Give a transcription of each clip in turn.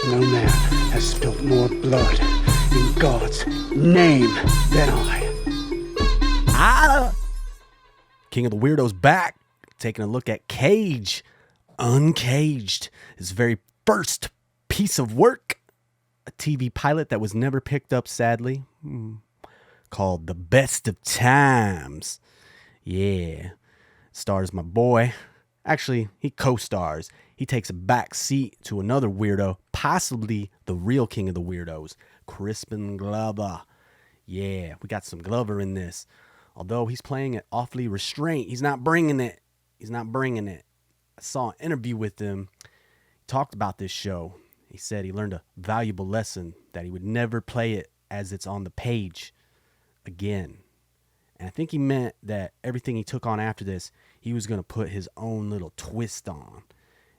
No man has spilt more blood in God's name than I. King of the Weirdos back, taking a look at Cage, UnCaged, his very first piece of work, a TV pilot that was never picked up, sadly, called The Best of Times. Yeah, stars my boy. Actually, he co-stars. He takes a back seat to another weirdo, possibly the real king of the weirdos, Crispin Glover. Yeah, we got some Glover in this. Although he's playing it awfully restrained. He's not bringing it. I saw an interview with him. He talked about this show. He said he learned a valuable lesson that he would never play it as it's on the page again. And I think he meant that everything he took on after this, he was going to put his own little twist on.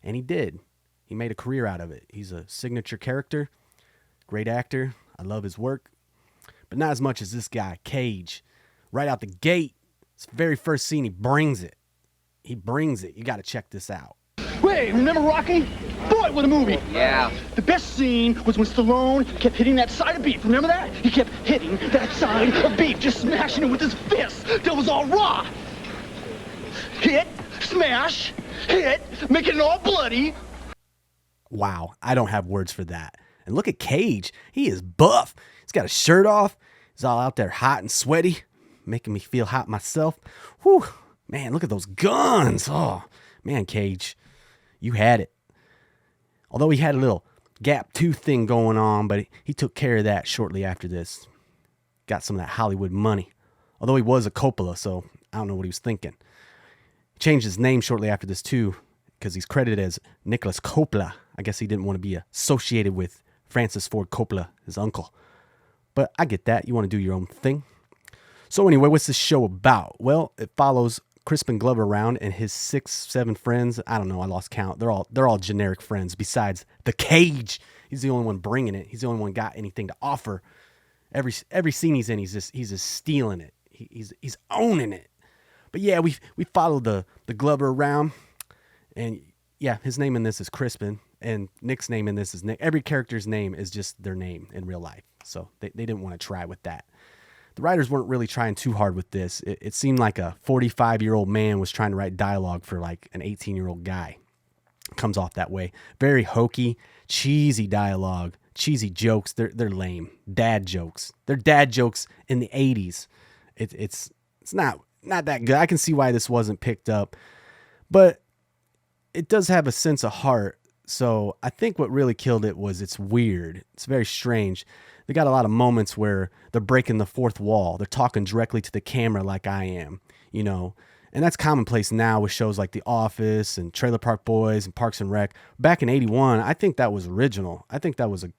And he did. He made a career out of it. He's a signature character, great actor. I love his work. But not as much as this guy, Cage. Right out the gate, his very first scene, he brings it. You got to check this out. Wait, remember Rocky? Boy, what a movie. Yeah. The best scene was when Stallone kept hitting that side of beef. Remember that? He kept hitting that side of beef, just smashing it with his fists. That was all raw. Hit, smash, hit, making it all bloody. Wow, I don't have words for that. And look at Cage. He is buff. He's got a shirt off. He's all out there hot and sweaty, making me feel hot myself. Whew. Man, look at those guns. Oh, man, Cage, you had it. Although he had a little gap tooth thing going on, but he took care of that shortly after this. Got some of that Hollywood money. Although he was a Coppola, so I don't know what he was thinking. He changed his name shortly after this, too, because he's credited as Nicolas Coppola. I guess he didn't want to be associated with Francis Ford Coppola, his uncle. But I get that. You want to do your own thing. So anyway, what's this show about? Well, it follows Crispin Glover around and his 6-7 friends. I don't know. I lost count. They're all generic friends besides the Cage. He's the only one bringing it. He's the only one got anything to offer. Every scene he's in, he's just stealing it. He's owning it. But yeah, we follow the Glover around, and yeah, his name in this is Crispin, and Nick's name in this is Nick. Every character's name is just their name in real life, so they didn't want to try with that. The writers weren't really trying too hard with this. It seemed like a 45-year-old man was trying to write dialogue for like an 18-year-old guy. It comes off that way. Very hokey, cheesy dialogue, cheesy jokes. They're lame. Dad jokes. They're dad jokes in the 80s. It's not that good. I can see why this wasn't picked up, but it does have a sense of heart. So I think what really killed it was it's weird. It's very strange. They got a lot of moments where they're breaking the fourth wall. They're talking directly to the camera like I am, you know. And that's commonplace now with shows like The Office and Trailer Park Boys and Parks and Rec. Back in 81, I think that was original. I think that was a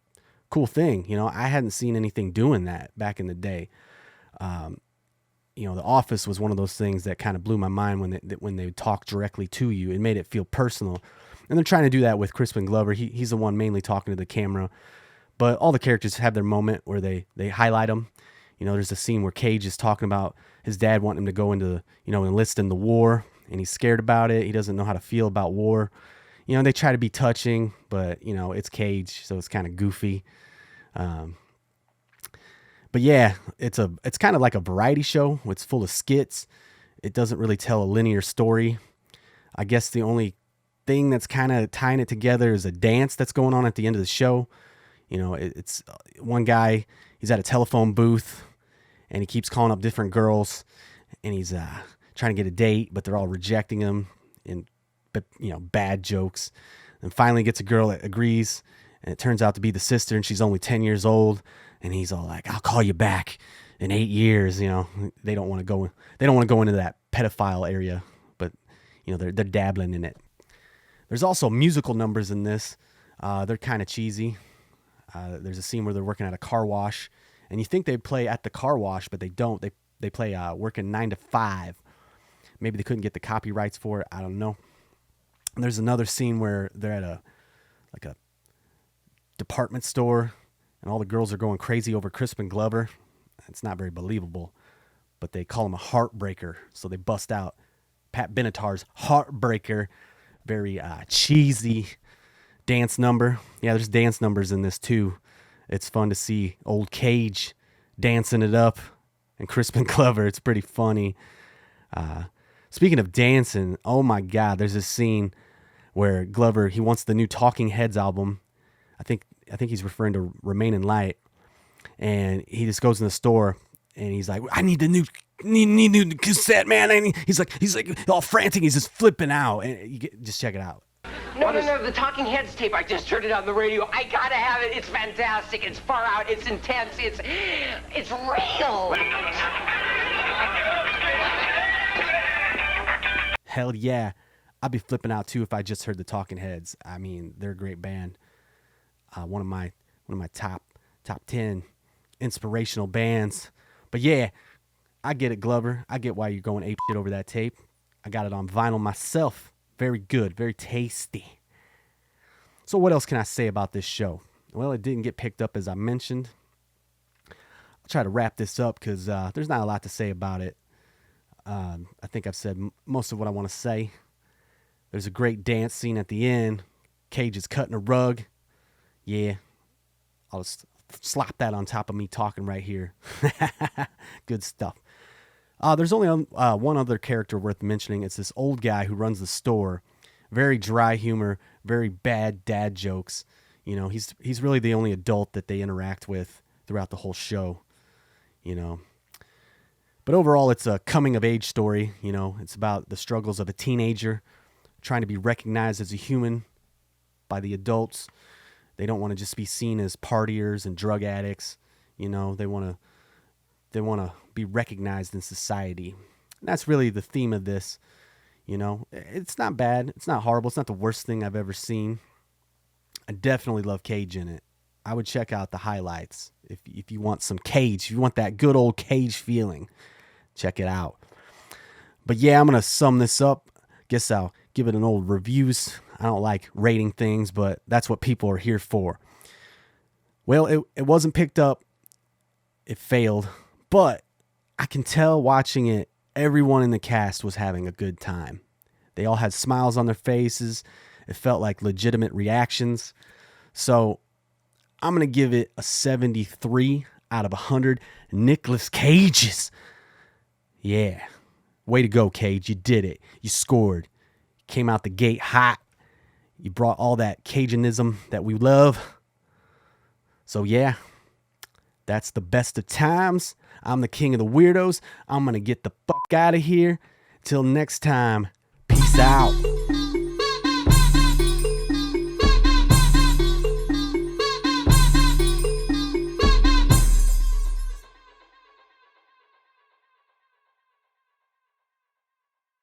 cool thing. You know, I hadn't seen anything doing that back in the day. You know, The Office was one of those things that kind of blew my mind when they would talk directly to you. It made it feel personal. And they're trying to do that with Crispin Glover. He's the one mainly talking to the camera. But all the characters have their moment where they highlight them. You know, there's a scene where Cage is talking about his dad wanting him to go into, you know, enlist in the war. And he's scared about it. He doesn't know how to feel about war. You know, they try to be touching, but, you know, it's Cage, so it's kind of goofy. But yeah, it's kind of like a variety show. It's full of skits. It doesn't really tell a linear story. I guess the only thing that's kind of tying it together is a dance that's going on at the end of the show. You know, it's one guy, he's at a telephone booth and he keeps calling up different girls and he's trying to get a date, but they're all rejecting him in, you know, bad jokes. And finally gets a girl that agrees, and it turns out to be the sister, and she's only 10 years old. And he's all like, "I'll call you back in 8 years." You know, they don't want to go into that pedophile area, but you know, they're dabbling in it. There's also musical numbers in this. They're kind of cheesy. There's a scene where they're working at a car wash, and you think they play at the car wash, but they don't. They play working 9 to 5. Maybe they couldn't get the copyrights for it. I don't know. And there's another scene where they're at a department store, and all the girls are going crazy over Crispin Glover. It's not very believable, but they call him a heartbreaker, so they bust out Pat Benatar's Heartbreaker. Very cheesy dance number. Yeah, there's dance numbers in this too. It's fun to see old Cage dancing it up and Crispin Glover. It's pretty funny. Speaking of dancing, oh my God, there's this scene where Glover, he wants the new Talking Heads album. I think he's referring to Remain in Light. And he just goes in the store and he's like, I need the new cassette, man. He's like all frantic. He's just flipping out. And just check it out. No, the Talking Heads tape. I just heard it on the radio. I gotta have it. It's fantastic. It's far out. It's intense. It's real. Hell yeah. I'd be flipping out too if I just heard the Talking Heads. I mean, they're a great band. One of my top 10 inspirational bands. But yeah, I get it, Glover. I get why you're going ape shit over that tape. I got it on vinyl myself. Very good, very tasty. So what else can I say about this show? Well, it didn't get picked up as I mentioned. I'll try to wrap this up because there's not a lot to say about it. I think I've said most of what I want to say. There's a great dance scene at the end. Cage is cutting a rug. Yeah, I'll just slap that on top of me talking right here. Good stuff. There's only one other character worth mentioning. It's this old guy who runs the store. Very dry humor, very bad dad jokes. You know, he's really the only adult that they interact with throughout the whole show. You know, but overall, it's a coming of age story. You know, it's about the struggles of a teenager trying to be recognized as a human by the adults. They don't want to just be seen as partiers and drug addicts. You know, they want to be recognized in society. And that's really the theme of this. You know, it's not bad. It's not horrible. It's not the worst thing I've ever seen. I definitely love Cage in it. I would check out the highlights. If you want some Cage, if you want that good old Cage feeling, check it out. But yeah, I'm going to sum this up. Guess I'll give it an old reviews. I don't like rating things, but that's what people are here for. Well, it wasn't picked up. It failed. But I can tell watching it, everyone in the cast was having a good time. They all had smiles on their faces. It felt like legitimate reactions. So I'm going to give it a 73 out of 100 Nicolas Cages. Yeah. Way to go, Cage. You did it. You scored. Came out the gate hot. You brought all that Cajun-ism that we love. So yeah, that's the best of times. I'm the king of the weirdos. I'm going to get the fuck out of here. Till next time, peace out.